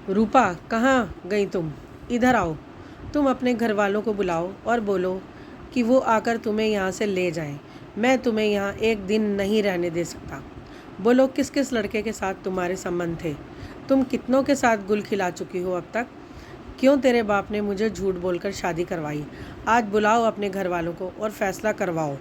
रूपा, कहाँ गई तुम? इधर आओ। तुम अपने घर वालों को बुलाओ और बोलो कि वो आकर तुम्हें यहाँ से ले जाएं। मैं तुम्हें यहाँ एक दिन नहीं रहने दे सकता। बोलो किस किस लड़के के साथ तुम्हारे संबंध थे? तुम कितनों के साथ गुल खिला चुकी हो अब तक? क्यों तेरे बाप ने मुझे झूठ बोलकर शादी करवाई? आज बुलाओ अपने घर वालों को और फैसला करवाओ।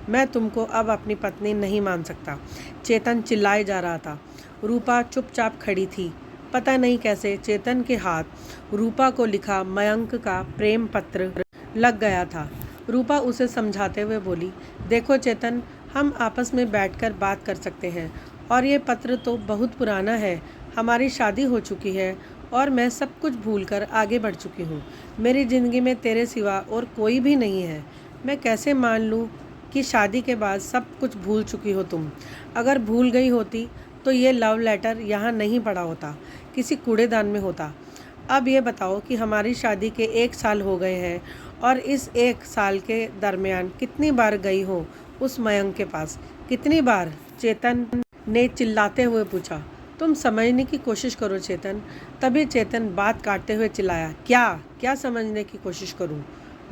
मैं तुमको अब अपनी पत्नी नहीं मान सकता। चेतन चिल्लाए जा रहा था। रूपा चुपचाप खड़ी थी। पता नहीं कैसे चेतन के हाथ रूपा को लिखा मयंक का प्रेम पत्र लग गया था। रूपा उसे समझाते हुए बोली, देखो चेतन, हम आपस में बैठकर बात कर सकते हैं। और ये पत्र तो बहुत पुराना है। हमारी शादी हो चुकी है और मैं सब कुछ भूलकर आगे बढ़ चुकी हूँ। मेरी ज़िंदगी में तेरे सिवा और कोई भी नहीं है। मैं कैसे मान लूँ कि शादी के बाद सब कुछ भूल चुकी हो तुम? अगर भूल गई होती तो ये लव लेटर यहाँ नहीं पड़ा होता, किसी कूड़ेदान में होता। अब ये बताओ कि हमारी शादी के 1 साल हो गए हैं और इस 1 साल के दरमियान कितनी बार गई हो उस मयंक के पास? कितनी बार? चेतन ने चिल्लाते हुए पूछा। तुम समझने की कोशिश करो चेतन। तभी चेतन बात काटते हुए चिल्लाया, क्या क्या समझने की कोशिश करूं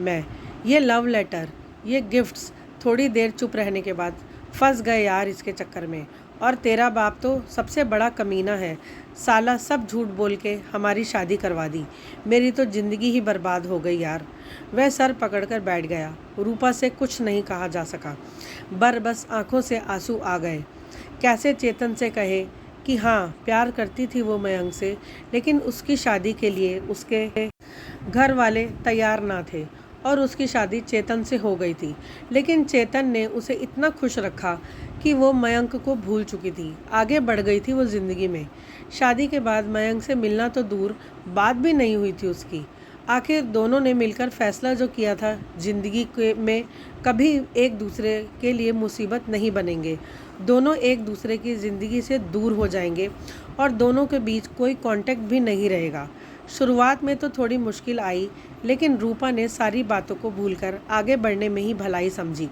मैं? ये लव लेटर, ये गिफ्ट्स। थोड़ी देर चुप रहने के बाद, फंस गए यार इसके चक्कर में। और तेरा बाप तो सबसे बड़ा कमीना है। साला सब झूठ बोल के हमारी शादी करवा दी। मेरी तो ज़िंदगी ही बर्बाद हो गई यार। वह सर पकड़कर बैठ गया। रूपा से कुछ नहीं कहा जा सका। बस आंखों से आंसू आ गए। कैसे चेतन से कहे कि हाँ, प्यार करती थी वो मयंक से, लेकिन उसकी शादी के लिए उसके घर वाले तैयार ना थे और उसकी शादी चेतन से हो गई थी। लेकिन चेतन ने उसे इतना खुश रखा कि वो मयंक को भूल चुकी थी। आगे बढ़ गई थी वो ज़िंदगी में। शादी के बाद मयंक से मिलना तो दूर, बात भी नहीं हुई थी उसकी। आखिर दोनों ने मिलकर फैसला जो किया था, ज़िंदगी के में कभी एक दूसरे के लिए मुसीबत नहीं बनेंगे। दोनों एक दूसरे की ज़िंदगी से दूर हो जाएंगे और दोनों के बीच कोई कांटेक्ट भी नहीं रहेगा। शुरुआत में तो थोड़ी मुश्किल आई, लेकिन रूपा ने सारी बातों को भूलकर आगे बढ़ने में ही भलाई समझी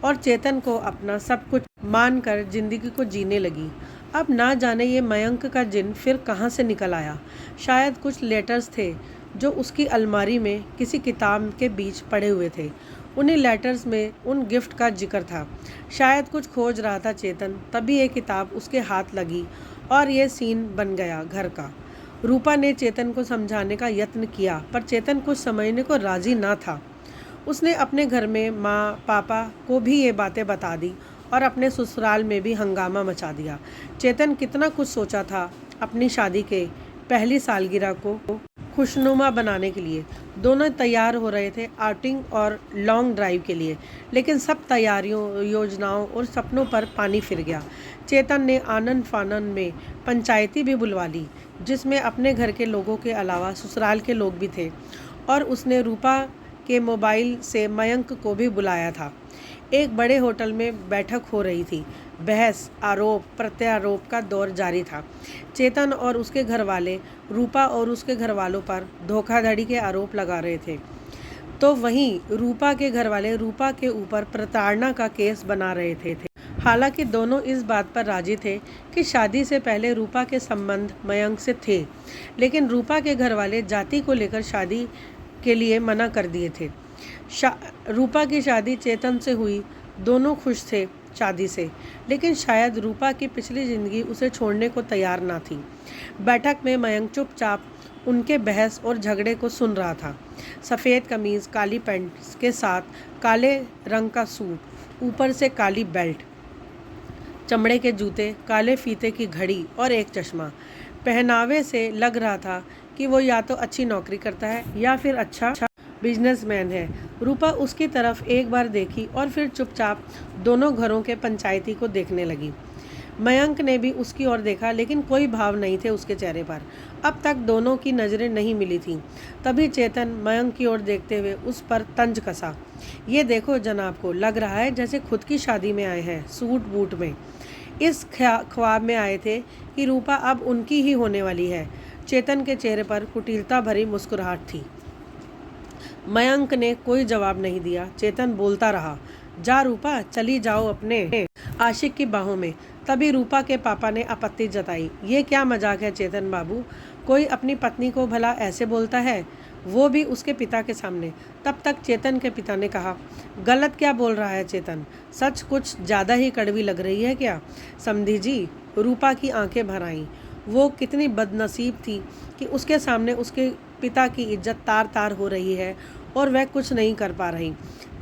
और चेतन को अपना सब कुछ मानकर ज़िंदगी को जीने लगी। अब ना जाने ये मयंक का जिन फिर कहाँ से निकल आया। शायद कुछ लेटर्स थे जो उसकी अलमारी में किसी किताब के बीच पड़े हुए थे। उन्हीं लेटर्स में उन गिफ्ट का जिक्र था। शायद कुछ खोज रहा था चेतन, तभी ये किताब उसके हाथ लगी और ये सीन बन गया घर का। रूपा ने चेतन को समझाने का यत्न किया, पर चेतन कुछ समझने को राजी ना था। उसने अपने घर में माँ पापा को भी ये बातें बता दी और अपने ससुराल में भी हंगामा मचा दिया। चेतन कितना कुछ सोचा था अपनी शादी के पहली सालगिरह को खुशनुमा बनाने के लिए। दोनों तैयार हो रहे थे आउटिंग और लॉन्ग ड्राइव के लिए, लेकिन सब तैयारियों, योजनाओं और सपनों पर पानी फिर गया। चेतन ने आनन फानन में पंचायती भी बुलवा ली, जिसमें अपने घर के लोगों के अलावा ससुराल के लोग भी थे, और उसने रूपा के मोबाइल से मयंक को भी बुलाया था। एक बड़े होटल में बैठक हो रही थी। बहस, आरोप प्रत्यारोप का दौर जारी था। चेतन और उसके घर वाले रूपा और उसके घर वालों पर धोखाधड़ी के आरोप लगा रहे थे, तो वहीं रूपा के घर वाले रूपा के ऊपर प्रताड़ना का केस बना रहे थे। हालांकि दोनों इस बात पर राजी थे कि शादी से पहले रूपा के संबंध मयंक से थे, लेकिन रूपा के घर वाले जाति को लेकर शादी के लिए मना कर दिए थे। रूपा की शादी चेतन से हुई। दोनों खुश थे शादी से, लेकिन शायद रूपा की पिछली ज़िंदगी उसे छोड़ने को तैयार ना थी। बैठक में मयंक चुपचाप उनके बहस और झगड़े को सुन रहा था। सफ़ेद कमीज़, काली पैंट के साथ काले रंग का सूट, ऊपर से काली बेल्ट, चमड़े के जूते, काले फीते की घड़ी और एक चश्मा। पहनावे से लग रहा था कि वो या तो अच्छी नौकरी करता है या फिर अच्छा बिजनेसमैन है। रूपा उसकी तरफ एक बार देखी और फिर चुपचाप दोनों घरों के पंचायती को देखने लगी। मयंक ने भी उसकी ओर देखा, लेकिन कोई भाव नहीं थे उसके चेहरे पर। अब तक दोनों की नज़रें नहीं मिली थीं। तभी चेतन मयंक की ओर देखते हुए उस पर तंज कसा। ये देखो जनाब को लग रहा है जैसे खुद की शादी में आए हैं, सूट बूट में। इस ख्वाब में आए थे कि रूपा अब उनकी ही होने वाली है। चेतन के चेहरे पर कुटिलता भरी मुस्कुराहट थी। मयंक ने कोई जवाब नहीं दिया। चेतन बोलता रहा, जा रूपा, चली जाओ अपने आशिक की बाहों में। तभी रूपा के पापा ने आपत्ति जताई। ये क्या मजाक है चेतन बाबू, कोई अपनी पत्नी को भला ऐसे बोलता है, वो भी उसके पिता के सामने। तब तक चेतन के पिता ने कहा, गलत क्या बोल रहा है चेतन, सच कुछ ज़्यादा ही कड़वी लग रही है क्या। समधी जी, रूपा की आंखें भर आईं। वो कितनी बदनसीब थी कि उसके सामने उसके पिता की इज्जत तार तार हो रही है और वह कुछ नहीं कर पा रही।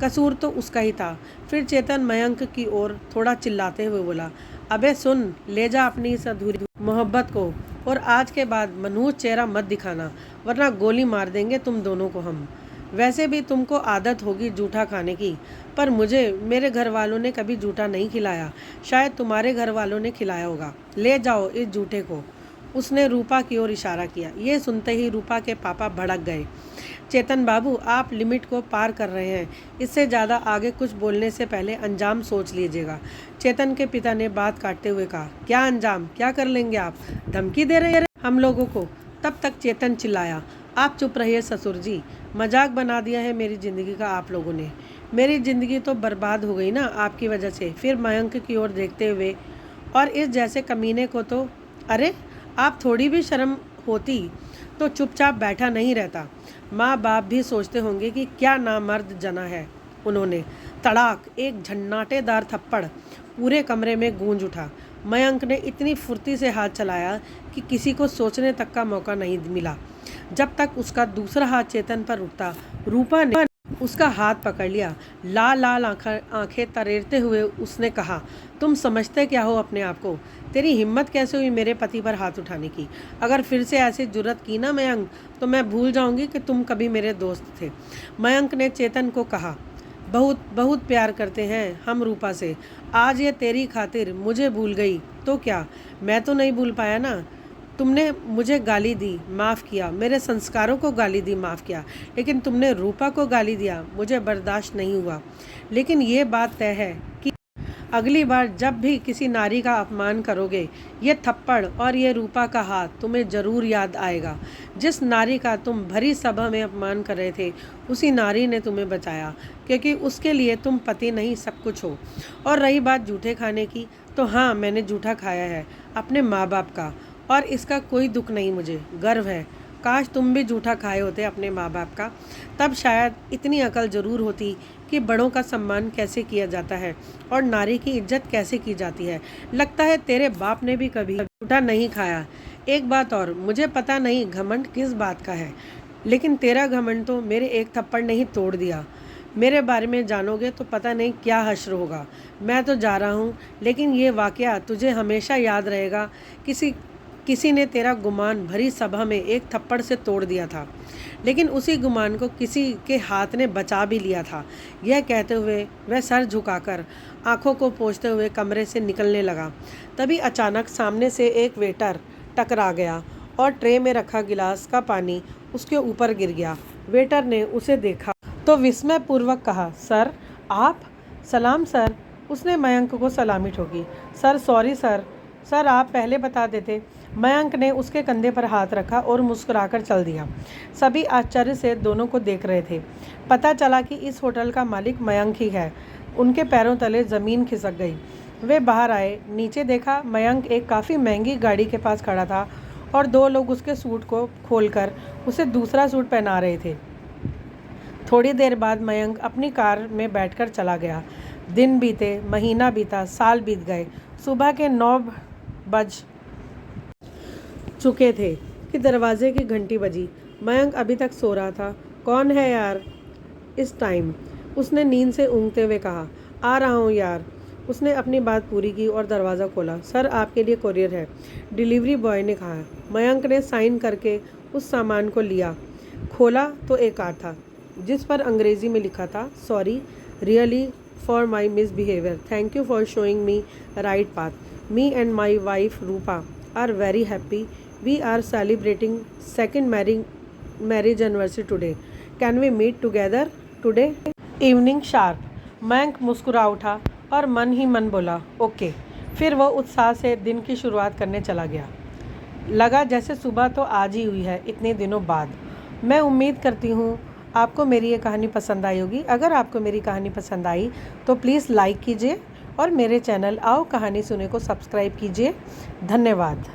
कसूर तो उसका ही था। फिर चेतन मयंक की ओर थोड़ा चिल्लाते हुए बोला, अबे सुन, ले जा अपनी इस अधूरी मोहब्बत को, और आज के बाद मनहूस चेहरा मत दिखाना, वरना गोली मार देंगे तुम दोनों को हम। वैसे भी तुमको आदत होगी जूठा खाने की, पर मुझे मेरे घर वालों ने कभी जूठा नहीं खिलाया, शायद तुम्हारे घर वालों ने खिलाया होगा। ले जाओ इस जूठे को। उसने रूपा की ओर इशारा किया। ये सुनते ही रूपा के पापा भड़क गए। चेतन बाबू, आप लिमिट को पार कर रहे हैं, इससे ज़्यादा आगे कुछ बोलने से पहले अंजाम सोच लीजिएगा। चेतन के पिता ने बात काटते हुए कहा, क्या अंजाम, क्या कर लेंगे आप, धमकी दे रहे हैं हम लोगों को। तब तक चेतन चिल्लाया, आप चुप रहिए ससुर जी, मजाक बना दिया है मेरी ज़िंदगी का आप लोगों ने। मेरी ज़िंदगी तो बर्बाद हो गई ना आपकी वजह से। फिर मयंक की ओर देखते हुए, और इस जैसे कमीने को तो, अरे आप थोड़ी भी शर्म होती तो चुपचाप बैठा नहीं रहता। माँ बाप भी सोचते होंगे कि क्या नामर्द जना है। उन्होंने तड़ाक एक झन्नाटेदार थप्पड़ पूरे कमरे में गूंज उठा। मयंक ने इतनी फुर्ती से हाथ चलाया कि किसी को सोचने तक का मौका नहीं मिला। जब तक उसका दूसरा हाथ चेतन पर रुकता, रूपा ने उसका हाथ पकड़ लिया। लाल लाल आंखें तरेरते हुए उसने कहा, तुम समझते क्या हो अपने आप को, तेरी हिम्मत कैसे हुई मेरे पति पर हाथ उठाने की। अगर फिर से ऐसी जुर्रत की ना मयंक, तो मैं भूल जाऊंगी कि तुम कभी मेरे दोस्त थे। मयंक ने चेतन को कहा, बहुत बहुत प्यार करते हैं हम रूपा से। आज ये तेरी खातिर मुझे भूल गई तो क्या, मैं तो नहीं भूल पाया ना। तुमने मुझे गाली दी, माफ़ किया, मेरे संस्कारों को गाली दी, माफ़ किया, लेकिन तुमने रूपा को गाली दिया, मुझे बर्दाश्त नहीं हुआ। लेकिन ये बात तय है कि अगली बार जब भी किसी नारी का अपमान करोगे, ये थप्पड़ और ये रूपा का हाथ तुम्हें ज़रूर याद आएगा। जिस नारी का तुम भरी सभा में अपमान कर रहे थे, उसी नारी ने तुम्हें बचाया, क्योंकि उसके लिए तुम पति नहीं सब कुछ हो। और रही बात जूठे खाने की, तो हाँ, मैंने जूठा खाया है अपने माँ बाप का, और इसका कोई दुख नहीं, मुझे गर्व है। काश तुम भी जूठा खाए होते अपने माँ बाप का, तब शायद इतनी अकल ज़रूर होती कि बड़ों का सम्मान कैसे किया जाता है और नारी की इज्जत कैसे की जाती है। लगता है तेरे बाप ने भी कभी जूठा नहीं खाया। एक बात और, मुझे पता नहीं घमंड किस बात का है, लेकिन तेरा घमंड तो मेरे एक थप्पड़ ने ही तोड़ दिया। मेरे बारे में जानोगे तो पता नहीं क्या हश्र होगा। मैं तो जा रहा हूँ, लेकिन ये वाक़या तुझे हमेशा याद रहेगा। किसी ने तेरा गुमान भरी सभा में एक थप्पड़ से तोड़ दिया था, लेकिन उसी गुमान को किसी के हाथ ने बचा भी लिया था। यह कहते हुए वह सर झुकाकर आंखों को पोंछते हुए कमरे से निकलने लगा। तभी अचानक सामने से एक वेटर टकरा गया और ट्रे में रखा गिलास का पानी उसके ऊपर गिर गया। वेटर ने उसे देखा तो विस्मयपूर्वक कहा, सर आप? सलाम सर। उसने मयंक को सलामी ठोकी। सर सॉरी सर, सर आप पहले बता देते। मयंक ने उसके कंधे पर हाथ रखा और मुस्कुराकर चल दिया। सभी आश्चर्य से दोनों को देख रहे थे। पता चला कि इस होटल का मालिक मयंक ही है। उनके पैरों तले ज़मीन खिसक गई। वे बाहर आए, नीचे देखा, मयंक एक काफ़ी महंगी गाड़ी के पास खड़ा था और दो लोग उसके सूट को खोलकर उसे दूसरा सूट पहना रहे थे। थोड़ी देर बाद मयंक अपनी कार में बैठकर चला गया। दिन बीते, महीना बीता, साल बीत गए। सुबह के 9 बज चुके थे कि दरवाजे की घंटी बजी। मयंक अभी तक सो रहा था। कौन है यार इस टाइम? उसने नींद से ऊँघते हुए कहा। आ रहा हूँ यार। उसने अपनी बात पूरी की और दरवाज़ा खोला। सर आपके लिए कोरियर है, डिलीवरी बॉय ने कहा। मयंक ने साइन करके उस सामान को लिया। खोला तो एक कार्ड था जिस पर अंग्रेज़ी में लिखा था, sorry really for my misbehaviour, thank you for showing me right path, me and my wife Rupa are very happy, we are celebrating second marriage anniversary today, can we meet together today evening sharp. Mayank मुस्कुरा उठा और मन ही मन बोला okay. फिर वह उत्साह से दिन की शुरुआत करने चला गया। लगा जैसे सुबह तो आज ही हुई है इतने दिनों बाद। मैं उम्मीद करती हूँ आपको मेरी ये कहानी पसंद आई होगी। अगर आपको मेरी कहानी पसंद आई तो प्लीज़ लाइक कीजिए और मेरे चैनल आओ कहानी सुने को सब्सक्राइब कीजिए। धन्यवाद।